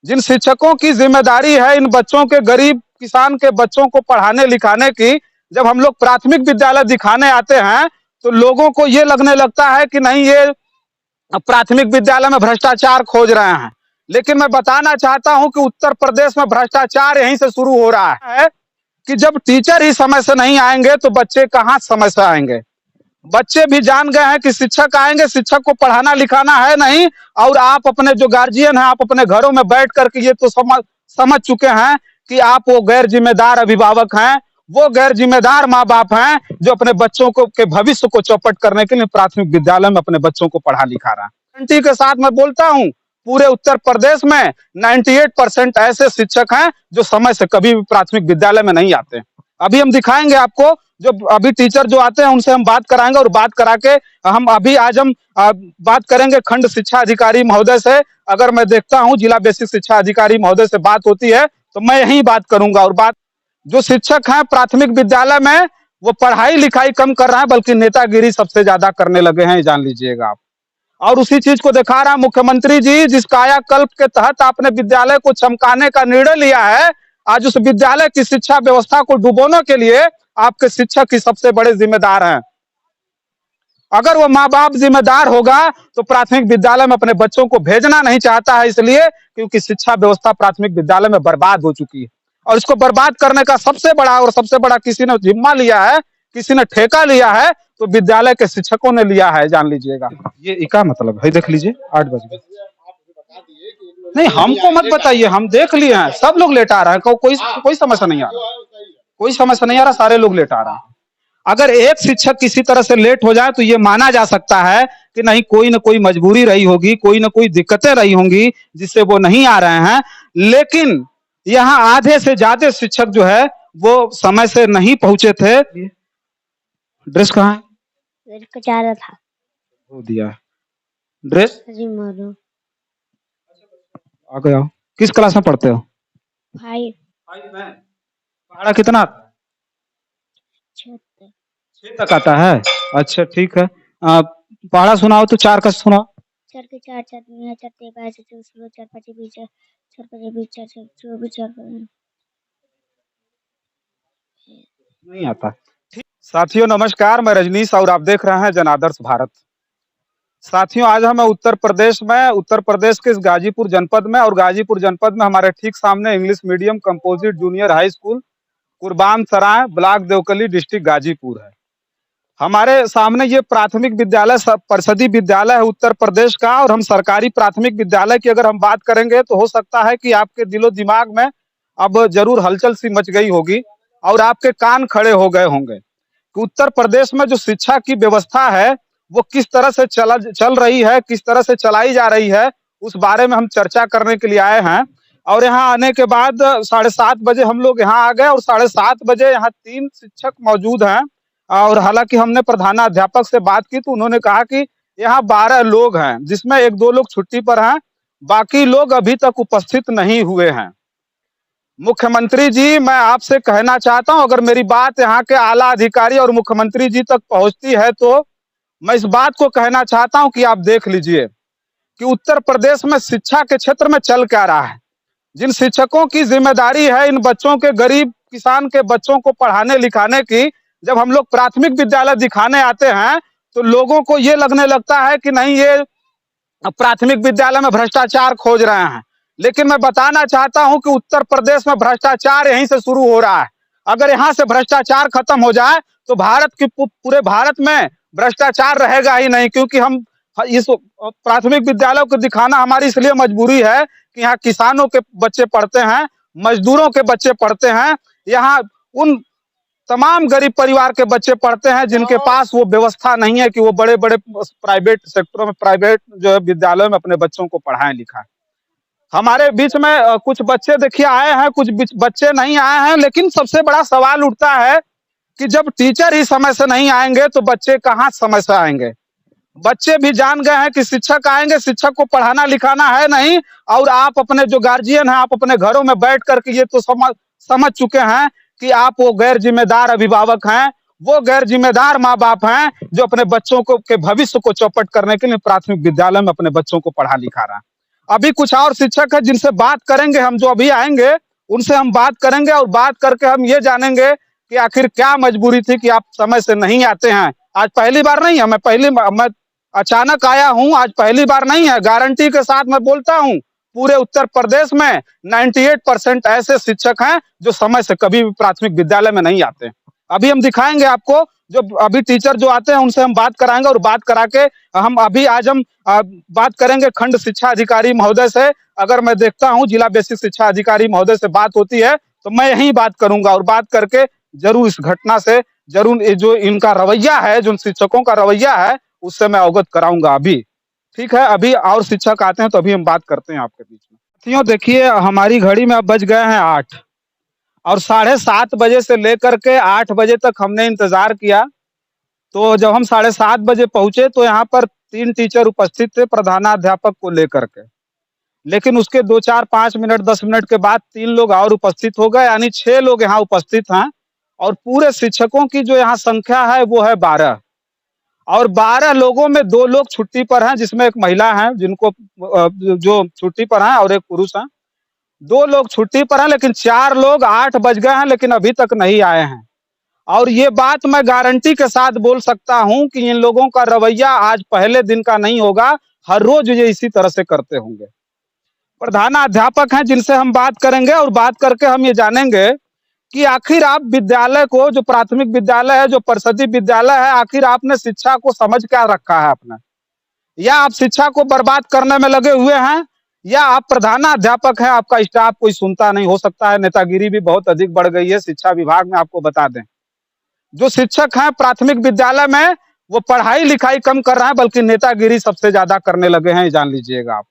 जिन शिक्षकों की जिम्मेदारी है इन बच्चों के, गरीब किसान के बच्चों को पढ़ाने लिखाने की, जब हम लोग प्राथमिक विद्यालय दिखाने आते हैं तो लोगों को ये लगने लगता है कि नहीं, ये प्राथमिक विद्यालय में भ्रष्टाचार खोज रहे हैं। लेकिन मैं बताना चाहता हूं कि उत्तर प्रदेश में भ्रष्टाचार यहीं से शुरू हो रहा है कि जब टीचर ही समय से नहीं आएंगे तो बच्चे कहां समय से आएंगे। बच्चे भी जान गए हैं कि शिक्षक आएंगे, शिक्षक को पढ़ाना लिखाना है नहीं, और आप अपने जो गार्जियन हैं, आप अपने घरों में बैठ करके ये तो समझ चुके हैं कि आप वो गैर जिम्मेदार अभिभावक हैं, वो गैर जिम्मेदार माँ बाप हैं जो अपने बच्चों को के भविष्य को चौपट करने के लिए प्राथमिक विद्यालय में अपने बच्चों को पढ़ा लिखा रहा है। गारंटी के साथ मैं बोलता हूं, पूरे उत्तर प्रदेश में 98% ऐसे शिक्षक हैं जो समय से कभी भी प्राथमिक विद्यालय में नहीं आते। अभी हम दिखाएंगे आपको, जो अभी टीचर जो आते हैं उनसे हम बात कराएंगे, और बात करा के हम बात करेंगे खंड शिक्षा अधिकारी महोदय से। अगर मैं देखता हूं जिला बेसिक शिक्षा अधिकारी महोदय से बात होती है तो मैं यही बात करूंगा। और बात, जो शिक्षक हैं प्राथमिक विद्यालय में, वो पढ़ाई लिखाई कम कर रहे हैं बल्कि नेतागिरी सबसे ज्यादा करने लगे हैं, जान लीजिएगा आप। और उसी चीज को दिखा रहा है मुख्यमंत्री जी, जिस कायाकल्प के तहत आपने विद्यालय को चमकाने का निर्णय लिया है। आज उस विद्यालय की शिक्षा व्यवस्था को डुबोने के लिए आपके शिक्षक ही सबसे बड़े जिम्मेदार हैं। अगर वो माँ बाप जिम्मेदार होगा तो प्राथमिक विद्यालय में अपने बच्चों को भेजना नहीं चाहता है, इसलिए क्योंकि शिक्षा व्यवस्था प्राथमिक विद्यालय में बर्बाद हो चुकी है। और इसको बर्बाद करने का सबसे बड़ा किसी ने जिम्मा लिया है, किसी ने ठेका लिया है, तो विद्यालय के शिक्षकों ने लिया है, जान लीजिएगा। ये क्या मतलब है, देख लीजिए 8 बजे। नहीं, हमको मत बताइए, हम देख लिए हैं, सब लोग लेट आ रहा है, कोई समस्या नहीं आ रहा, कोई समस्या नहीं आ रहा, सारे लोग लेट आ रहा है। अगर एक शिक्षक किसी तरह से लेट हो जाए तो ये माना जा सकता है कि नहीं, कोई ना कोई मजबूरी रही होगी, कोई ना कोई दिक्कतें रही होंगी जिससे वो नहीं आ रहे हैं। लेकिन यहाँ आधे से ज्यादा शिक्षक जो है वो समय से नहीं पहुंचे थे। ड्रेस कहाँ है? जा रहा था, वो दिया ड्रेस। आ गया। किस क्लास में पढ़ते हो? 5 में। पढ़ा कितना? 6 तक आता है। अच्छा ठीक है, पढ़ा सुनाओ तो 4 का सुनाओ। 4 के 4 4 4 4 22 24 4 5 20 4 5 20 4 24 4 नहीं आता। साथियों नमस्कार, मैं रजनीश और आप देख रहे हैं जनादर्श भारत। साथियों आज हम उत्तर प्रदेश के इस गाजीपुर जनपद में, और गाजीपुर जनपद में हमारे ठीक सामने English medium composite junior high school कुर्बान सराय, ब्लॉक देवकली, डिस्ट्रिक्ट गाजीपुर है। हमारे सामने ये प्राथमिक विद्यालय परिषदीय विद्यालय है उत्तर प्रदेश का। और हम सरकारी प्राथमिक विद्यालय की अगर हम बात करेंगे तो हो सकता है कि आपके दिलो दिमाग में अब जरूर हलचल सी मच गई होगी और आपके कान खड़े हो गए होंगे कि उत्तर प्रदेश में जो शिक्षा की व्यवस्था है वो किस तरह से चल रही है, किस तरह से चलाई जा रही है, उस बारे में हम चर्चा करने के लिए आए हैं। और यहाँ आने के बाद 7:30 बजे हम लोग यहाँ आ गए, और 7:30 बजे यहाँ 3 शिक्षक मौजूद हैं। और हालांकि हमने प्रधानाध्यापक से बात की तो उन्होंने कहा कि यहाँ 12 लोग हैं, जिसमें 1-2 लोग छुट्टी पर हैं, बाकी लोग अभी तक उपस्थित नहीं हुए हैं। मुख्यमंत्री जी, मैं आपसे कहना चाहता हूं, अगर मेरी बात यहाँ के आला अधिकारी और मुख्यमंत्री जी तक पहुंचती है तो मैं इस बात को कहना चाहता हूं कि आप देख लीजिए कि उत्तर प्रदेश में शिक्षा के क्षेत्र में चल क्या रहा है। जिन शिक्षकों की जिम्मेदारी है इन बच्चों के, गरीब किसान के बच्चों को पढ़ाने लिखाने की, जब हम लोग प्राथमिक विद्यालय दिखाने आते हैं तो लोगों को ये लगने लगता है कि नहीं, ये प्राथमिक विद्यालय में भ्रष्टाचार खोज रहे हैं। लेकिन मैं बताना चाहता हूं कि उत्तर प्रदेश में भ्रष्टाचार यहीं से शुरू हो रहा है। अगर यहाँ से भ्रष्टाचार खत्म हो जाए तो पूरे भारत में भ्रष्टाचार रहेगा ही नहीं, क्योंकि हम इस प्राथमिक विद्यालयों को दिखाना हमारी इसलिए मजबूरी है कि यहाँ किसानों के बच्चे पढ़ते हैं, मजदूरों के बच्चे पढ़ते हैं, यहाँ उन तमाम गरीब परिवार के बच्चे पढ़ते हैं जिनके पास वो व्यवस्था नहीं है कि वो बड़े बड़े प्राइवेट सेक्टरों में, प्राइवेट जो है विद्यालयों में अपने बच्चों को पढ़ाएं लिखाएं। हमारे बीच में कुछ बच्चे देखिए आए हैं, कुछ बच्चे नहीं आए हैं, लेकिन सबसे बड़ा सवाल उठता है कि जब टीचर ही समय से नहीं आएंगे तो बच्चे कहाँ समय से आएंगे। बच्चे भी जान गए हैं कि शिक्षक आएंगे, शिक्षक को पढ़ाना लिखाना है नहीं, और आप अपने जो गार्जियन हैं, आप अपने घरों में बैठ करके ये तो समझ चुके हैं कि आप वो गैर जिम्मेदार अभिभावक हैं, वो गैर जिम्मेदार माँ बाप हैं जो अपने बच्चों को के भविष्य को चौपट करने के लिए प्राथमिक विद्यालय में अपने बच्चों को पढ़ा लिखा रहा है। अभी कुछ और शिक्षक है जिनसे बात करेंगे हम, जो अभी आएंगे उनसे हम बात करेंगे और बात करके हम ये जानेंगे कि आखिर क्या मजबूरी थी कि आप समय से नहीं आते हैं। आज पहली बार नहीं है, मैं अचानक आया हूं, आज पहली बार नहीं है। गारंटी के साथ मैं बोलता हूं, पूरे उत्तर प्रदेश में 98% ऐसे शिक्षक हैं जो समय से कभी भी प्राथमिक विद्यालय में नहीं आते। अभी हम दिखाएंगे आपको, जो अभी टीचर जो आते हैं उनसे हम बात कराएंगे और बात करा के हम अभी आज हम बात करेंगे खंड शिक्षा अधिकारी महोदय से। अगर मैं देखता हूं जिला बेसिक शिक्षा अधिकारी महोदय से बात होती है तो मैं यही बात करूंगा और बात करके जरूर इस घटना से जरूर जो इनका रवैया है, जो शिक्षकों का रवैया है, उससे मैं अवगत कराऊंगा अभी। ठीक है, अभी और शिक्षक आते हैं तो अभी हम बात करते हैं आपके बीच में। साथियों देखिए, हमारी घड़ी में अब बज गए हैं 8 और 7:30 बजे से लेकर के 8 बजे तक हमने इंतजार किया। तो जब हम 7:30 बजे पहुंचे तो यहाँ पर 3 टीचर उपस्थित थे प्रधानाध्यापक को लेकर के, लेकिन उसके 2, 4, 5 मिनट 10 मिनट के बाद 3 लोग और उपस्थित हो गए, यानी 6 लोग यहाँ उपस्थित हैं। और पूरे शिक्षकों की जो यहाँ संख्या है वो है 12 और 12 लोगों में 2 लोग छुट्टी पर हैं, जिसमें एक महिला है जिनको जो छुट्टी पर हैं और एक पुरुष है। 2 लोग छुट्टी पर हैं, लेकिन 4 लोग 8 बज गए हैं लेकिन अभी तक नहीं आए हैं। और ये बात मैं गारंटी के साथ बोल सकता हूं कि इन लोगों का रवैया आज पहले दिन का नहीं होगा, हर रोज ये इसी तरह से करते होंगे। प्रधानाध्यापक हैं जिनसे हम बात करेंगे और बात करके हम ये जानेंगे कि आखिर आप विद्यालय को, जो प्राथमिक विद्यालय है, जो परिषदीय विद्यालय है, आखिर आपने शिक्षा को समझ क्या रखा है अपना, या आप शिक्षा को बर्बाद करने में लगे हुए हैं, या आप प्रधानाध्यापक हैं, आपका स्टाफ कोई सुनता नहीं। हो सकता है नेतागिरी भी बहुत अधिक बढ़ गई है शिक्षा विभाग में। आपको बता दें, जो शिक्षक हैं प्राथमिक विद्यालय में वो पढ़ाई लिखाई कम कर रहे हैं बल्कि नेतागिरी सबसे ज्यादा करने लगे हैं, जान लीजिएगा आप।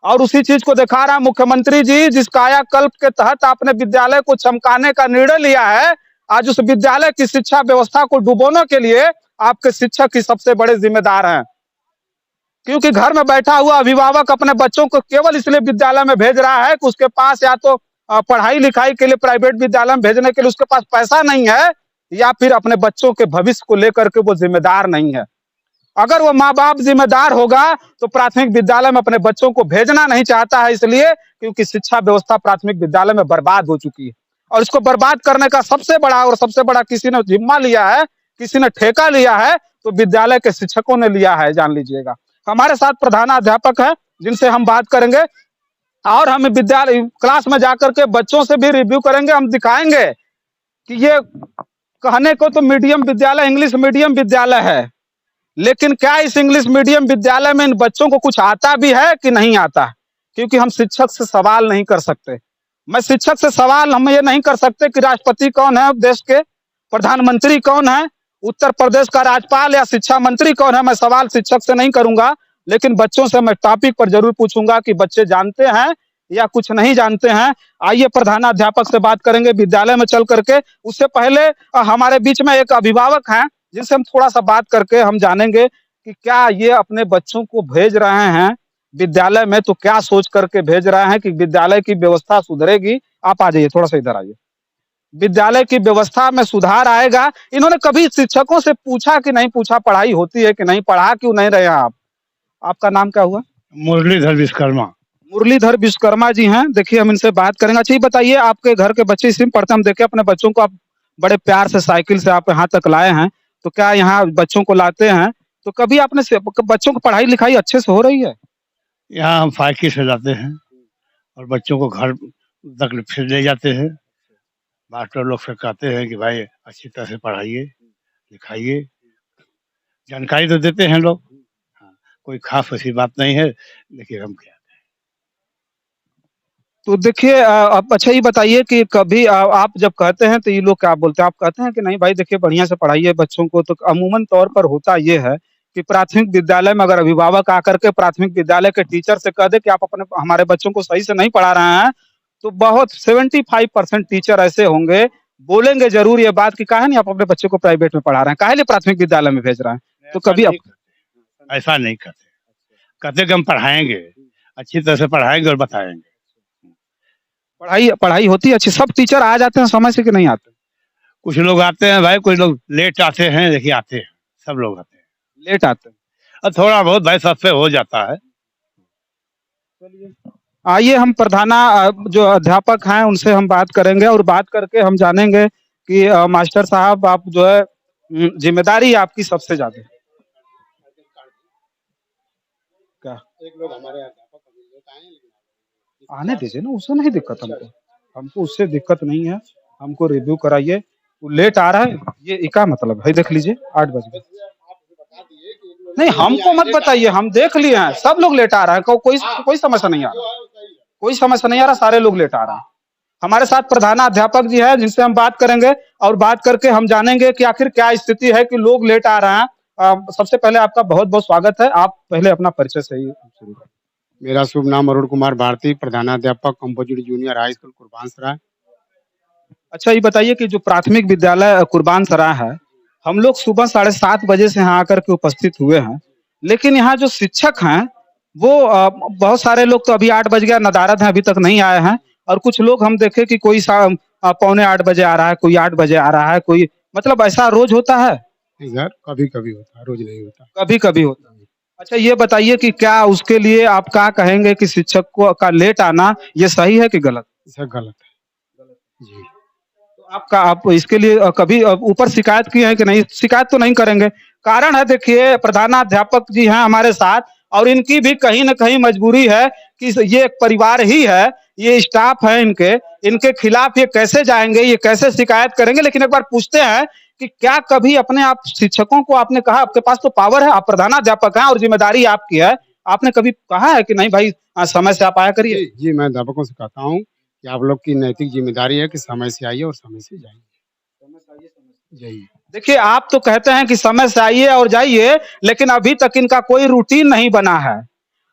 और उसी चीज को दिखा रहा है मुख्यमंत्री जी, जिस कायाकल्प के तहत आपने विद्यालय को चमकाने का निर्णय लिया है। आज उस विद्यालय की शिक्षा व्यवस्था को डुबोने के लिए आपके शिक्षक ही सबसे बड़े जिम्मेदार हैं, क्योंकि घर में बैठा हुआ अभिभावक अपने बच्चों को केवल इसलिए विद्यालय में भेज रहा है कि उसके पास या तो पढ़ाई लिखाई के लिए प्राइवेट विद्यालय में भेजने के लिए उसके पास पैसा नहीं है, या फिर अपने बच्चों के भविष्य को लेकर के वो जिम्मेदार नहीं है। अगर वो माँ बाप जिम्मेदार होगा तो प्राथमिक विद्यालय में अपने बच्चों को भेजना नहीं चाहता है, इसलिए क्योंकि शिक्षा व्यवस्था प्राथमिक विद्यालय में बर्बाद हो चुकी है। और इसको बर्बाद करने का सबसे बड़ा किसी ने जिम्मा लिया है, किसी ने ठेका लिया है, तो विद्यालय के शिक्षकों ने लिया है, जान लीजिएगा। हमारे साथ प्रधानाध्यापक है जिनसे हम बात करेंगे और हम विद्यालय क्लास में जाकर के बच्चों से भी रिव्यू करेंगे। हम दिखाएंगे कि ये कहने को तो मीडियम विद्यालय, इंग्लिश मीडियम विद्यालय है, लेकिन क्या इस इंग्लिश मीडियम विद्यालय में इन बच्चों को कुछ आता भी है कि नहीं आता? क्योंकि हम शिक्षक से सवाल नहीं कर सकते। मैं शिक्षक से सवाल हम ये नहीं कर सकते कि राष्ट्रपति कौन है देश के, प्रधानमंत्री कौन है, उत्तर प्रदेश का राज्यपाल या शिक्षा मंत्री कौन है। मैं सवाल शिक्षक से नहीं करूंगा, लेकिन बच्चों से मैं टॉपिक पर जरूर पूछूंगा कि बच्चे जानते हैं या कुछ नहीं जानते हैं। आइए प्रधानाध्यापक से बात करेंगे विद्यालय में चल करके। उससे पहले हमारे बीच में एक अभिभावक हैं जिनसे हम थोड़ा सा बात करके हम जानेंगे कि क्या ये अपने बच्चों को भेज रहे हैं विद्यालय में, तो क्या सोच करके भेज रहे हैं कि विद्यालय की व्यवस्था सुधरेगी। आप आ जाइए, थोड़ा सा इधर आइए। विद्यालय की व्यवस्था में सुधार आएगा। इन्होंने कभी शिक्षकों से पूछा कि नहीं पूछा, पढ़ाई होती है कि नहीं, पढ़ा क्यों नहीं रहे आप? आपका नाम क्या हुआ? मुरलीधर विश्वकर्मा। मुरलीधर विश्वकर्मा जी हैं। देखिए हम इनसे बात करेंगे। अच्छा ये बताइए, आपके घर के बच्चे इसी में पढ़ते हैं, हम देखे अपने बच्चों को आप बड़े प्यार से साइकिल से आप यहाँ तक लाए हैं, तो क्या यहाँ बच्चों को लाते हैं तो कभी आपने बच्चों को पढ़ाई लिखाई अच्छे से हो रही है? यहाँ हम साइकिल से जाते हैं और बच्चों को घर तक फिर ले जाते हैं। मास्टर लोग से कहते हैं कि भाई अच्छी तरह से पढ़ाइए लिखाइए, जानकारी तो देते हैं लोग। हाँ, कोई खास ऐसी बात नहीं है, लेकिन हम क्या तो देखिए आप अच्छा ये बताइए कि कभी आप जब कहते हैं तो ये लोग क्या बोलते हैं? आप कहते हैं कि नहीं भाई देखिए बढ़िया से पढ़ाइए बच्चों को, तो अमूमन तौर पर होता ये है कि प्राथमिक विद्यालय में अगर अभिभावक आकर के प्राथमिक विद्यालय के टीचर से कह दे कि आप अपने हमारे बच्चों को सही से नहीं पढ़ा रहे हैं, तो बहुत 75% टीचर ऐसे होंगे, बोलेंगे जरूर ये बात कि काहे नहीं आप अपने बच्चे को प्राइवेट में पढ़ा रहे हैं, काहे लिए प्राथमिक विद्यालय में भेज रहे हैं। तो कभी ऐसा नहीं करते, कहते कि हम पढ़ाएंगे, अच्छी तरह से पढ़ाएंगे और बताएंगे। पढ़ाई होती है अच्छी? सब टीचर आ जाते हैं समय से कि नहीं आते? कुछ लोग आते हैं भाई, कुछ लोग लेट आते हैं, देखिए आते हैं, सब लोग आते हैं। लेट आते हैं और थोड़ा बहुत भाई सबसे हो जाता है। आइए हम जो अध्यापक हैं उनसे हम बात करेंगे और बात करके हम जानेंगे कि मास्टर साहब आप जो है जिम्मेदारी आपकी सबसे ज्यादा क्या आने दीजिए ना, उससे नहीं दिक्कत हमको, हमको उससे दिक्कत नहीं है। हमको रिव्यू कराइए। वो लेट आ रहा है, ये क्या मतलब है? देख लीजिए 8 बज गए। नहीं हमको मत बताइए, हम देख लिए हैं, सब लोग लेट आ रहा है, कोई कोई समस्या नहीं आ रहा, कोई समस्या नहीं आ रहा, सारे लोग लेट आ रहा है। हमारे साथ प्रधानाध्यापक जी हैं जिनसे हम बात करेंगे और बात करके हम जानेंगे कि आखिर क्या स्थिति है कि लोग लेट आ रहे हैं। सबसे पहले आपका बहुत बहुत स्वागत है। आप पहले अपना परिचय से ही शुरू करें। मेरा शुभ नाम अरुण कुमार भारती, प्रधानाध्यापक कंपोजिट जूनियर हाई स्कूल कुर्बानसराय। अच्छा ये बताइए कि जो प्राथमिक विद्यालय कुर्बान सराय है, हम लोग सुबह 7:30 बजे से यहाँ आकर के उपस्थित हुए हैं, लेकिन यहाँ जो शिक्षक हैं वो बहुत सारे लोग तो अभी 8 बज गया नदारद हैं, अभी तक नहीं आए हैं। और कुछ लोग हम देखे कि कोई पौने 8 बजे आ रहा है, कोई 8 बजे आ रहा है, कोई मतलब ऐसा रोज होता है? नहीं सर, कभी कभी होता है, रोज नहीं होता। कभी कभी होता है। अच्छा ये बताइए कि क्या उसके लिए आप क्या कहेंगे कि शिक्षक को का लेट आना ये सही है कि गलत? सर गलत है जी। आपका आप इसके लिए कभी ऊपर शिकायत की है कि नहीं? शिकायत तो नहीं करेंगे। कारण है देखिए प्रधानाध्यापक जी हैं हमारे साथ और इनकी भी कहीं न कहीं मजबूरी है कि ये एक परिवार ही है, ये स्टाफ है इनके खिलाफ ये कैसे जाएँगे, ये कैसे शिकायत करेंगे? लेकिन एक बार पूछते हैं कि क्या कभी अपने आप शिक्षकों को आपने कहा आपके पास तो पावर है, आप प्रधानाध्यापक हैं और जिम्मेदारी आपकी है। आपने कभी कहा है कि नहीं भाई समय से आप आया करिए? जी, जी, मैं अध्यापकों से कहता हूँ कि आप लोग की नैतिक जिम्मेदारी है कि समय से आइए और समय से जाइए। जाइए। देखिए आप तो कहते हैं कि समय से आइए और जाइए, लेकिन अभी तक इनका कोई रूटीन नहीं बना है।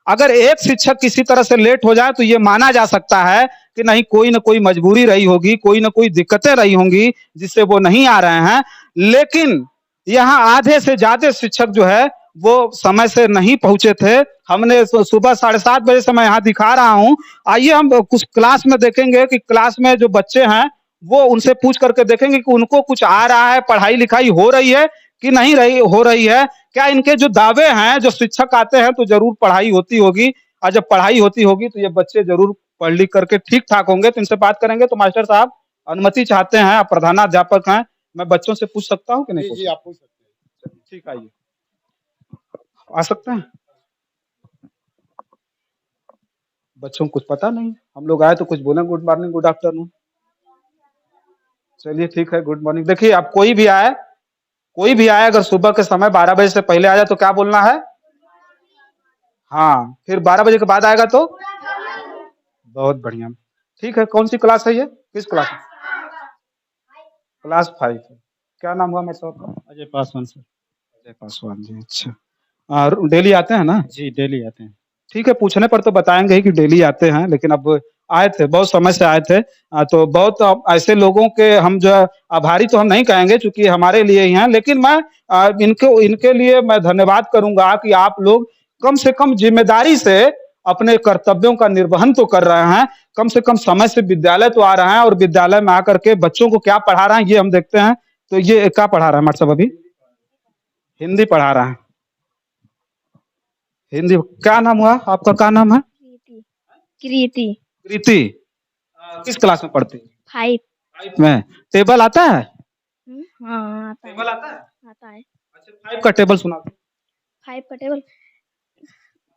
अगर एक शिक्षक किसी तरह से लेट हो जाए तो ये माना जा सकता है कि नहीं कोई न कोई मजबूरी रही होगी, कोई न कोई दिक्कतें रही होंगी जिससे वो नहीं आ रहे हैं। लेकिन यहाँ आधे से ज्यादा शिक्षक जो है वो समय से नहीं पहुंचे थे। हमने सुबह 7:30 बजे से मैं यहाँ दिखा रहा हूँ। आइए हम कुछ क्लास में देखेंगे कि क्लास में जो बच्चे हैं वो उनसे पूछ करके देखेंगे कि उनको कुछ आ रहा है, पढ़ाई लिखाई हो रही है कि नहीं हो रही है। क्या इनके जो दावे हैं, जो शिक्षक आते हैं तो जरूर पढ़ाई होती होगी और जब पढ़ाई होती होगी तो ये बच्चे जरूर पढ़ लिख करके ठीक ठाक होंगे। तो इनसे बात करेंगे। तो मास्टर साहब अनुमति चाहते हैं, आप प्रधानाध्यापक हैं, मैं बच्चों से पूछ सकता हूँ कि नहीं? जी, आप पूछ सकते हैं। ठीक आइए, आ सकते हैं। बच्चों को कुछ पता नहीं, हम लोग आए तो कुछ बोले गुड मॉर्निंग गुड आफ्टरनून। चलिए ठीक है, गुड मॉर्निंग। देखिए आप कोई भी आए अगर सुबह के समय 12 बजे से पहले आ जाए तो क्या बोलना है? हाँ, फिर 12 बजे के बाद आएगा तो बहुत बढ़िया। ठीक है, कौन सी क्लास है ये? किस क्लास में? क्लास 5 है। क्या नाम हुआ मेरे आपका? अजय पासवान सर। अजय पासवान जी, अच्छा। डेली आते हैं ना? जी डेली आते हैं। ठीक है, पूछने पर तो बताएंगे ही कि डेली आते हैं, लेकिन अब आए थे, बहुत समय से आए थे। तो बहुत ऐसे लोगों के हम जो है आभारी तो हम नहीं कहेंगे चूंकि हमारे लिए ही हैं, लेकिन मैं इनके लिए मैं धन्यवाद करूंगा कि आप लोग कम से कम जिम्मेदारी से अपने कर्तव्यों का निर्वहन तो कर रहे हैं, कम से कम समय से विद्यालय तो आ रहे हैं और विद्यालय में आकर के बच्चों को क्या पढ़ा रहे हैं ये हम देखते हैं। तो ये क्या पढ़ा रहा है हमारे साहब? अभी हिंदी पढ़ा रहा है। हिंदी, क्या नाम हुआ आपका? क्या नाम है? कृति। कृति। कृति। किस क्लास में पढ़ती है? 5। 5 में। टेबल आता है? हाँ आता है। टेबल आता है? आता है। अच्छा 5 का टेबल सुना दो। 5 का टेबल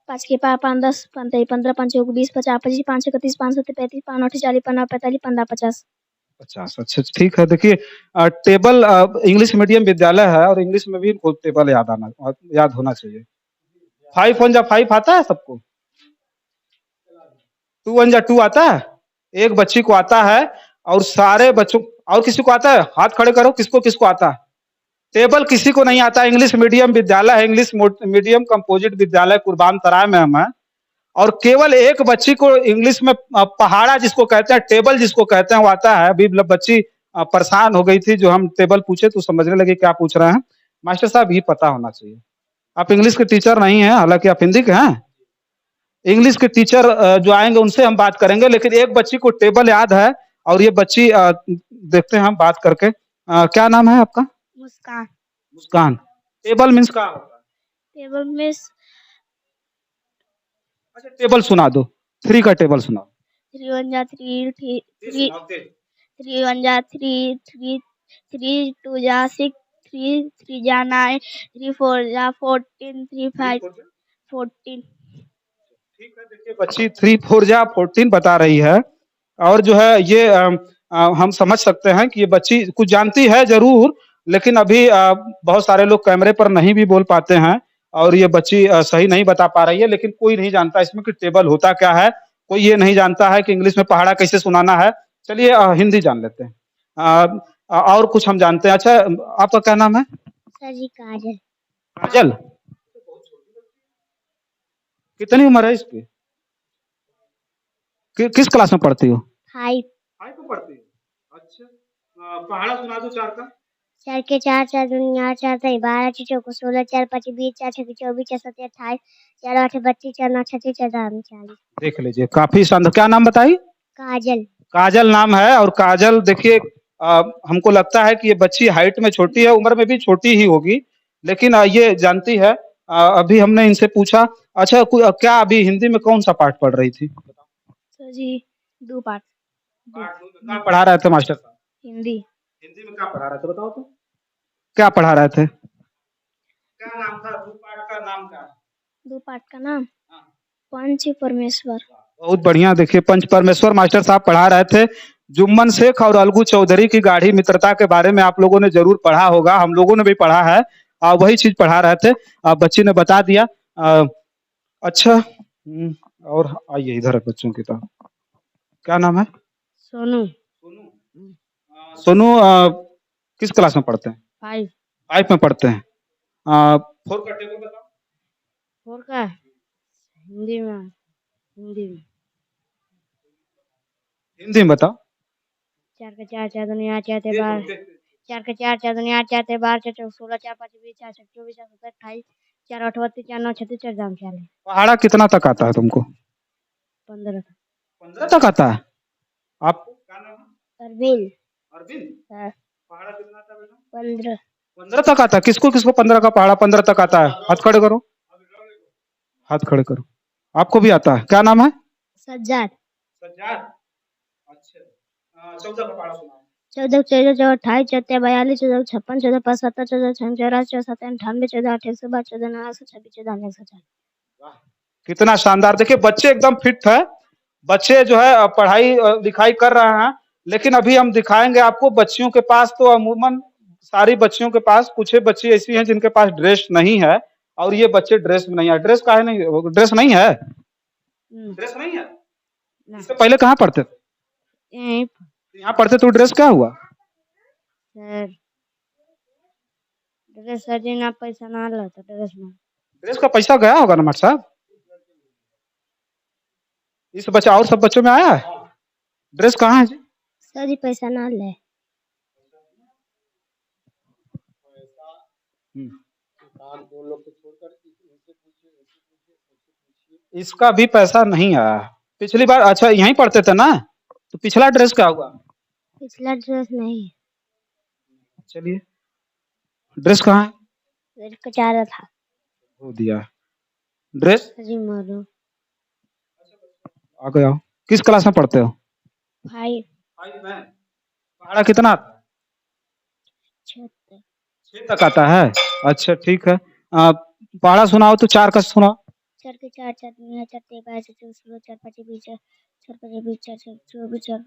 5 के पार 5 10 5 3 15 5 6 20 50 25 5 31 5 7 35 5 8 40 15 45 15 50। 50। अच्छा ठीक है। देखिए टेबल इंग्लिश मीडियम विद्यालय है और इंग्लिश में भी इनको टेबल याद होना चाहिए। 5 1 जा 5 आता है सबको? 2 1 जा 2 आता है? एक बच्ची को आता है और सारे बच्चों, और किसी को आता है? हाथ खड़े करो, किसको किसको आता है? टेबल किसी को नहीं आता। इंग्लिश मीडियम विद्यालय है, इंग्लिश मीडियम कंपोजिट विद्यालय कुर्बान सराय में हम है और केवल एक बच्ची को इंग्लिश में पहाड़ा जिसको कहते हैं, टेबल जिसको कहते हैं वो आता है। अभी बच्ची परेशान हो गई थी, जो हम टेबल पूछे तो समझने लगे क्या पूछ रहे हैं। मास्टर साहब ये पता होना चाहिए। आप इंग्लिश के टीचर नहीं हैं, हालांकि आप हिंदी के हैं। इंग्लिश के टीचर जो आएंगे उनसे हम बात करेंगे, लेकिन एक बच्ची को टेबल याद है और ये बच्ची देखते हैं हम बात करके। क्या नाम है आपका? मुस्कान। मुस्कान। टेबल मीन्स क्या होता है? टेबल में अच्छा टेबल सुना दो। 3 का टेबल सुनाओ। 3 1 जा 3 3 सुनाओ तेज। 3 1 जा 3 3 3 2 जा 6 3 3 जा 9 3 4 जा 14 3 5 14। ठीक है, देखिए बच्ची 3 4 जा 14 बता रही है। और जो है ये हम समझ सकते हैं कि ये बच्ची कुछ जानती है जरूर, लेकिन अभी बहुत सारे लोग कैमरे पर नहीं भी बोल पाते हैं और ये बच्ची सही नहीं बता पा रही है। लेकिन कोई नहीं जानता इसमें कि टेबल होता क्या है, कोई ये नहीं जानता है कि इंग्लिश में पहाड़ा कैसे सुनाना है। चलिए हिंदी जान लेते हैं। और कुछ हम जानते हैं। अच्छा, आपका क्या नाम है? सर जी काजल। काजल, कितनी उम्र है इसकी? किस क्लास में पढ़ती हो? 5 5 में पढ़ती हो। अच्छा, पहाड़ा सुना दो 4 का। 4 के 4 4 दूनी 8 4 3 12 4 चौको 16 4 5 20 4 6 24 4 7 28 4 8 32 4 9 36 4 7 40। देख लीजिए, काफी शानदार। क्या नाम बताई? काजल। काजल नाम है। और काजल देखिए, हमको लगता है कि ये बच्ची हाइट में छोटी है, उम्र में भी छोटी ही होगी, लेकिन ये जानती है। अभी हमने इनसे पूछा। अच्छा, क्या अभी हिंदी में कौन सा पाठ पढ़ रही थी? सर जी 2 पार्ट। क्या पढ़ा रहे थे मास्टर साहब? हिंदी। हिंदी में क्या पढ़ा रहे थे बताओ तो? क्या पढ़ा रहे थे? क्या नाम था? 2 पाठ का नाम क्या है? 2 पार्ट का नाम हाँ। पंच परमेश्वर। बहुत बढ़िया। देखिए, पंच परमेश्वर मास्टर साहब पढ़ा रहे थे। जुम्मन शेख और अलगू चौधरी की गाढ़ी मित्रता के बारे में आप लोगों ने जरूर पढ़ा होगा, हम लोगों ने भी पढ़ा है। वही चीज पढ़ा रहे थे। बच्ची ने बता दिया। अच्छा, और आइए इधर बच्चों की तरफ। क्या नाम है? सोनू। सोनू, किस क्लास में पढ़ते हैं? 5 5 में पढ़ते हैं। 4 का टेबल बताओ। 4 का हिंदी में हिंदी में बताओ। 4 का 4 4 दूनी 8 4 3 12 4 का 4 4 दूनी 8 4 3 12 4 चौको 16 4 5 20 4 6 24 4 7 28 4 8 32 4 9 36 4 7 40। पहाड़ा कितना तक आता है तुमको? 15 15 तक आता है। आप क्या नाम है? अरविंद। अरविंद। हाँ, पहाड़ा कितना आता है बेटा? 15 15 तक आता है। किसको किसको 15 का पहाड़ा 15 तक आता है? हाथ खड़े करो, हाथ खड़े करो। आपको भी आता है? क्या नाम है? सज्जाद। सज्जाद। अच्छा, 14 का पहाड़ा सुनाओ। 14 14 14 28 14 42 14 56 14 75 14 84 14 98 14 98 12 14 89 26 14 140। कितना शानदार। देखिए बच्चे एकदम फिट है। बच्चे जो है पढ़ाई लिखाई कर रहे हैं। लेकिन अभी हम दिखाएंगे आपको। बच्चियों के पास तो अमूमन सारी बच्चियों के पास, कुछ बच्ची ऐसी हैं जिनके पास ड्रेस नहीं है, और ये बच्चे ड्रेस में नहीं है। ड्रेस काहे नहीं? ड्रेस नहीं है? ड्रेस नहीं है। इससे पहले कहाँ पढ़ते थे? यहाँ पढ़ते तो ड्रेस क्या हुआ? सर ड्रेस सर जी ना पैसा ना ला तो ड्रेस में ड्रेस का पैसा गया होगा ना मास्टर साहब? इस बच्चा और सब बच्चों में आया है? ड्रेस कहाँ है जी? सर जी पैसा ना ले। इसका भी पैसा नहीं आया पिछली बार। अच्छा, यहीं पढ़ते थे ना? तो पिछला ड्रेस क्या हुआ? पिछला ड्रेस नहीं। चलिए, ड्रेस कहाँ है? ड्रेस का चाह रहा था। हो दिया ड्रेस। सर जी मारो। आ गए आओ। किस क्लास में पढ़ते हो? 5 में। पहाड़ा कितना आता है? 6 तक आता है। अच्छा ठीक है। पहाड़ा सुनाओ तो 4 का सुनाओ। 4 के 4 4 दूनी 4 3 12 4 16 4 5 20 4 5 20 4 6 24 4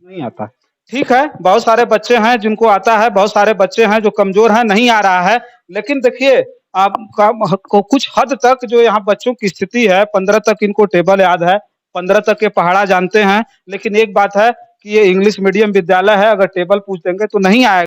नहीं आता। ठीक है, बहुत सारे बच्चे हैं जिनको आता है, बहुत सारे बच्चे हैं जो कमजोर हैं, नहीं आ रहा है। लेकिन देखिए, आपको कुछ हद तक जो यहाँ बच्चों की स्थिति है, 15 तक इनको टेबल याद है, 15 तक के पहाड़ा जानते हैं। लेकिन एक बात है कि ये इंग्लिश मीडियम विद्यालय है, अगर टेबल पूछ देंगे तो नहीं आएगा।